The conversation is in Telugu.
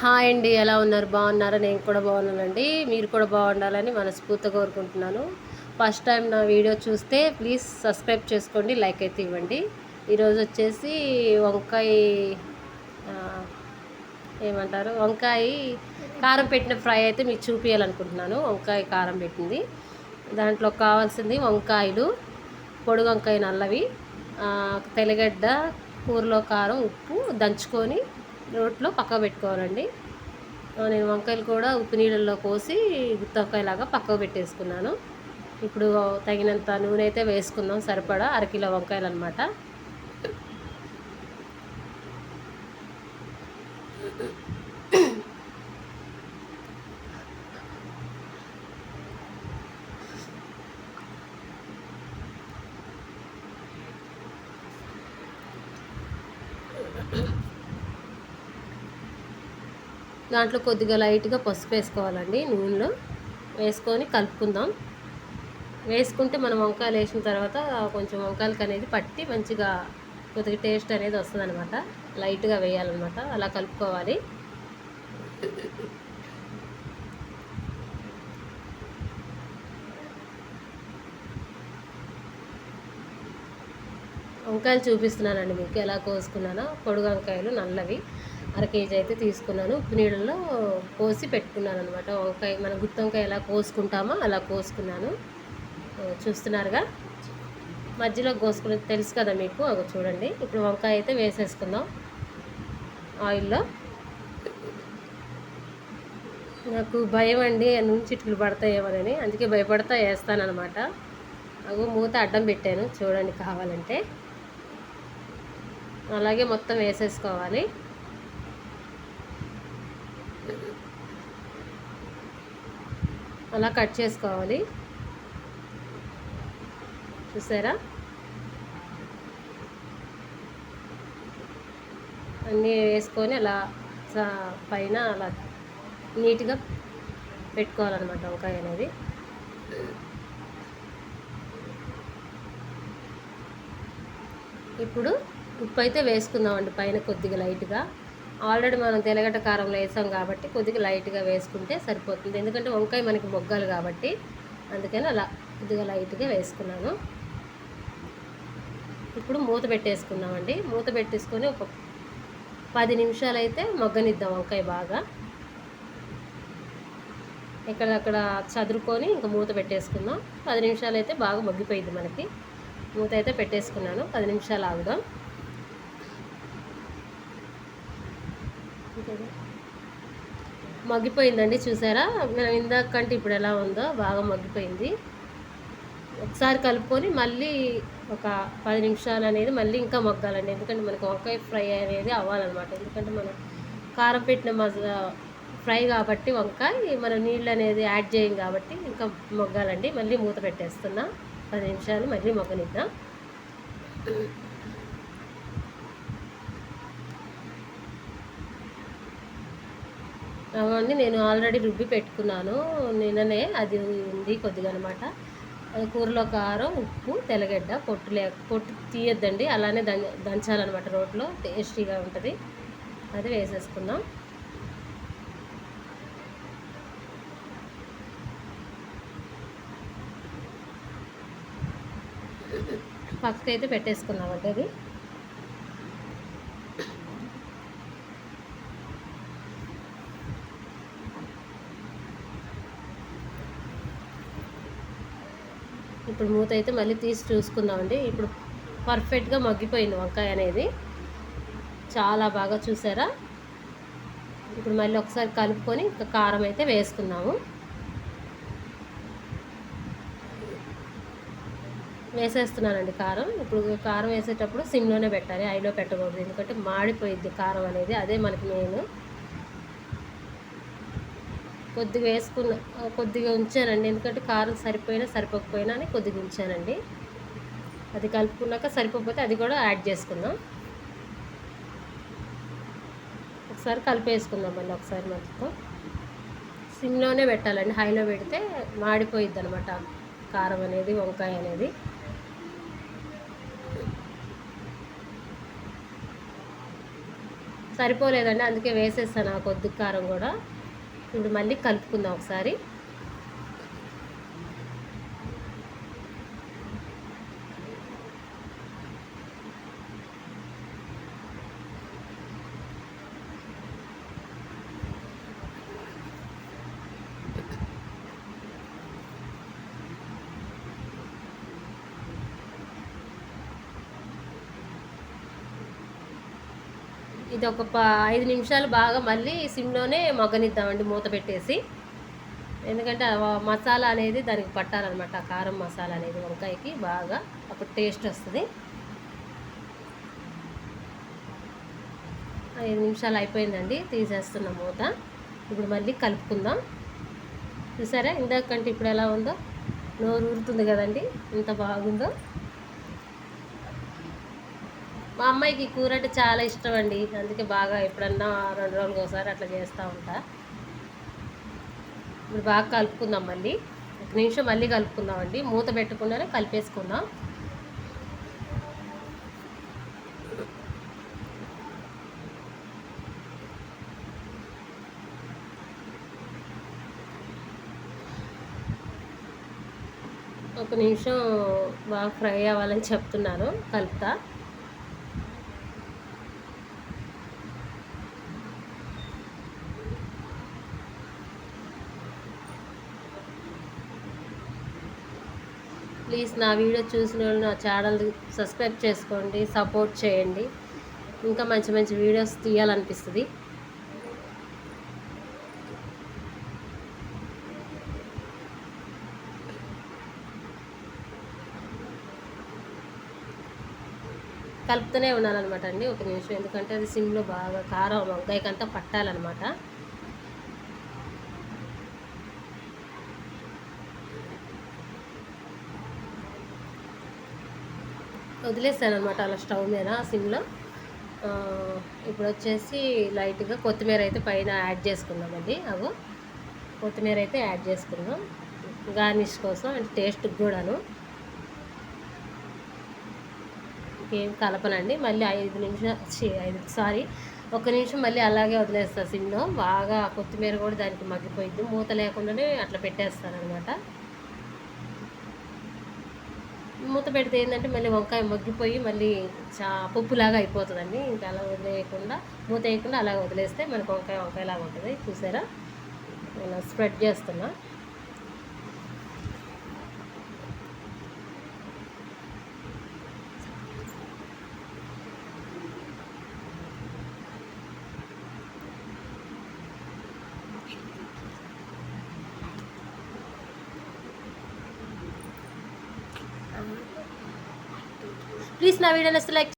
హాయ్ అండి. ఎలా ఉన్నారు? బాగున్నారా? నేను కూడా బాగున్నానండి. మీరు కూడా బాగుండాలని మనస్ఫూర్తిగా కోరుకుంటున్నాను. ఫస్ట్ టైం నా వీడియో చూస్తే ప్లీజ్ సబ్స్క్రైబ్ చేసుకోండి, లైక్ అయితే ఇవ్వండి. ఈరోజు వచ్చేసి వంకాయ ఆహ్, ఏమంటారు, వంకాయ కారం పెట్టిన ఫ్రై అయితే మీకు చూపించాలనుకుంటున్నాను. వంకాయ కారం పెట్టింది. దాంట్లో కావాల్సింది వంకాయలు, పొడి వంకాయ నల్లవి, తెల్లగడ్డ, కూరలో కారం, ఉప్పు దంచుకొని రోట్లో పక్కకు పెట్టుకోవాలండి. నేను వంకాయలు కూడా ఉప్పు నీళ్ళల్లో కోసి గుత్తొంకాయలాగా పక్కకు పెట్టేసుకున్నాను. ఇప్పుడు తగినంత నూనె అయితే వేసుకుందాం, సరిపడా అరకిలో వంకాయలు అనమాట. దాంట్లో కొద్దిగా లైట్గా పసుపు వేసుకోవాలండి. నూనెలో వేసుకొని కలుపుకుందాం. వేసుకుంటే మనం వంకాయలు వేసిన తర్వాత కొంచెం వంకాయలకి అనేది పట్టి మంచిగా కొద్దిగా టేస్ట్ అనేది వస్తుంది అనమాట. లైట్గా వేయాలన్నమాట, అలా కలుపుకోవాలి. వంకాయలు చూపిస్తున్నానండి మీకు ఎలా కోసుకున్నానో. పొడుగు వంకాయలు నల్లవి అర కేజీ అయితే తీసుకున్నాను. ఉప్పు నీళ్ళలో కోసి పెట్టుకున్నాను అనమాట. వంకాయ మన గుత్తి వంకాయ ఎలా కోసుకుంటామో అలా కోసుకున్నాను. చూస్తున్నారుగా, మధ్యలో కోసుకునేది తెలుసు కదా మీకు. అది చూడండి. ఇప్పుడు వంకాయ అయితే వేసేసుకుందాం ఆయిల్లో. నాకు భయం అండి, నూనె చిటుకులు పడతాయేమోనని, అందుకే భయపడతా వేస్తానన్నమాట. అగో మూత అడ్డం పెట్టాను చూడండి కావాలంటే. అలాగే మొత్తం వేసేసుకోవాలి. అలా కట్ చేసుకోవాలి. చూసారా, అన్నీ వేసుకొని అలా పైన అలా నీట్గా పెట్టుకోవాలన్నమాట వంకాయ అనేది. ఇప్పుడు ఉప్పు అయితే వేసుకుందామండి పైన కొద్దిగా లైట్గా. ఆల్రెడీ మనం తెల్లగడ్డ కారంలో వేసాం కాబట్టి కొద్దిగా లైట్గా వేసుకుంటే సరిపోతుంది. ఎందుకంటే వంకాయ మనకి మొగ్గాలు కాబట్టి, అందుకని అలా కొద్దిగా లైట్గా వేసుకున్నాను. ఇప్పుడు మూత పెట్టేసుకున్నామండి. మూత పెట్టేసుకొని ఒక 10 నిమిషాలు అయితే మొగ్గనిద్దాం వంకాయ బాగా. ఎక్కడక్కడ చదురుకొని ఇంకా మూత పెట్టేసుకుందాం. 10 నిమిషాలు అయితే బాగా మగ్గిపోయింది మనకి. మూత అయితే పెట్టేసుకున్నాను. 10 నిమిషాలు ఆగుదాం. మగ్గిపోయిందండి, చూసారా? మనం ఇందాక కంటే ఇప్పుడు ఎలా ఉందో బాగా మగ్గిపోయింది. ఒకసారి కలుపుకొని మళ్ళీ ఒక 10 నిమిషాలు అనేది మళ్ళీ ఇంకా మగ్గాలండి. ఎందుకంటే మనకి వంకాయ ఫ్రై అనేది అవ్వాలన్నమాట. ఎందుకంటే మనం కారం పెట్టిన ఫ్రై కాబట్టి వంకాయ మనం నీళ్ళు అనేది యాడ్ చేయం కాబట్టి ఇంకా మొగ్గాలండి. మళ్ళీ మూత పెట్టేస్తున్నా. 10 నిమిషాలు మళ్ళీ మొగ్గనిద్దాం. అవన్నీ నేను ఆల్రెడీ రుబ్బి పెట్టుకున్నాను నిన్ననే. అది ఉంది కొద్దిగా అనమాట. అది కూరలో కారం, ఉప్పు, తెల్లగడ్డ, పొట్టు తీయొద్దండి, అలానే దంచాలన్నమాట. రోట్లో టేస్టీగా ఉంటుంది. అది వేసేసుకుందాం. పక్కకైతే పెట్టేసుకున్నామండి అది. ఇప్పుడు మూత అయితే మళ్ళీ తీసి చూసుకుందామండి. ఇప్పుడు పర్ఫెక్ట్గా మగ్గిపోయింది వంకాయ అనేది, చాలా బాగా. చూసారా? ఇప్పుడు మళ్ళీ ఒకసారి కలుపుకొని ఇంకా కారం అయితే వేసుకుందాము. వేసేస్తున్నానండి కారం. ఇప్పుడు కారం వేసేటప్పుడు సిమ్లోనే పెట్టాలి, హైలో పెట్టకూడదు. ఎందుకంటే మాడిపోయిద్ది కారం అనేది, అదే మనకి మెయిన్. కొద్దిగా ఉంచానండి, ఎందుకంటే కారం సరిపోయినా సరిపోకపోయినా అని కొద్దిగా ఉంచానండి. అది కలుపుకున్నాక సరిపోకపోతే అది కూడా యాడ్ చేసుకుందాం. ఒకసారి కలిపేసుకుందాం మళ్ళీ ఒకసారి మొత్తం. సిమ్లోనే పెట్టాలండి, హైలో పెడితే మాడిపోయిద్ది అనమాట కారం అనేది, వంకాయ అనేది. సరిపోలేదండి, అందుకే వేసేస్తాను ఆ కొద్ది కారం కూడా. ఇప్పుడు మళ్ళీ కలుపుకుందాం ఒకసారి. ఇది ఒక 5 నిమిషాలు బాగా మళ్ళీ సిమ్లోనే మగ్గనిద్దామండి మూత పెట్టేసి. ఎందుకంటే మసాలా అనేది దానికి పట్టాలన్నమాట, కారం మసాలా అనేది వంకాయకి బాగా, అప్పుడు టేస్ట్ వస్తుంది. 5 నిమిషాలు అయిపోయిందండి, తీసేస్తున్న మూత. ఇప్పుడు మళ్ళీ కలుపుకుందాం. చూసారా ఇందాకంటే ఇప్పుడు ఎలా ఉందో, నోరు ఊరుతుంది కదండి, ఎంత బాగుందో. మా అమ్మాయికి కూర అంటే చాలా ఇష్టం అండి, అందుకే బాగా ఎప్పుడన్నా 2 రోజులకు ఒకసారి అట్లా చేస్తూ ఉంటా. ఇప్పుడు బాగా కలుపుకుందాం, మళ్ళీ 1 నిమిషం మళ్ళీ కలుపుకుందాం అండి, మూత పెట్టకుండానే కలిపేసుకుందాం. ఒక నిమిషం బాగా ఫ్రై అవ్వాలని చెప్తున్నాను, కలుపుతా. ప్లీజ్ నా వీడియో చూసిన వాళ్ళు నా ఛానల్ సబ్స్క్రైబ్ చేసుకోండి, సపోర్ట్ చేయండి. ఇంకా మంచి మంచి వీడియోస్ తీయాలనిపిస్తుంది. కలుపుతూనే ఉన్నానమాట అండి 1 నిమిషం, ఎందుకంటే అది సిమ్లో బాగా కారం వంకాయకంతా పట్టాలన్నమాట. వదిలేసాను అనమాట అలా స్టవ్ మీద సిమ్లో. ఇప్పుడు వచ్చేసి లైట్గా కొత్తిమీర అయితే పైన యాడ్ చేసుకుందామండి. కొత్తిమీర అయితే యాడ్ చేసుకుందాం గార్నిష్ కోసం, అంటే టేస్ట్కి కూడాను. ఇంకేం కలపనండి, మళ్ళీ 1 నిమిషం మళ్ళీ అలాగే వదిలేస్తాను సిమ్లో. బాగా కొత్తిమీర కూడా దానికి మగ్గిపోయిద్ది, మూత లేకుండానే అట్లా పెట్టేస్తాను అనమాట. మూత పెడితే ఏంటంటే మళ్ళీ వంకాయ మగ్గిపోయి మళ్ళీ పప్పులాగా అయిపోతుందండి. ఇంకా అలా వదిలేయకుండా, మూత వేయకుండా అలా వదిలేస్తే మనకు వంకాయలాగా ఉంటుంది. చూసారా, ఇలా స్ప్రెడ్ చేస్తున్నా. ప్లీజ్ నా వీడియోని లైక్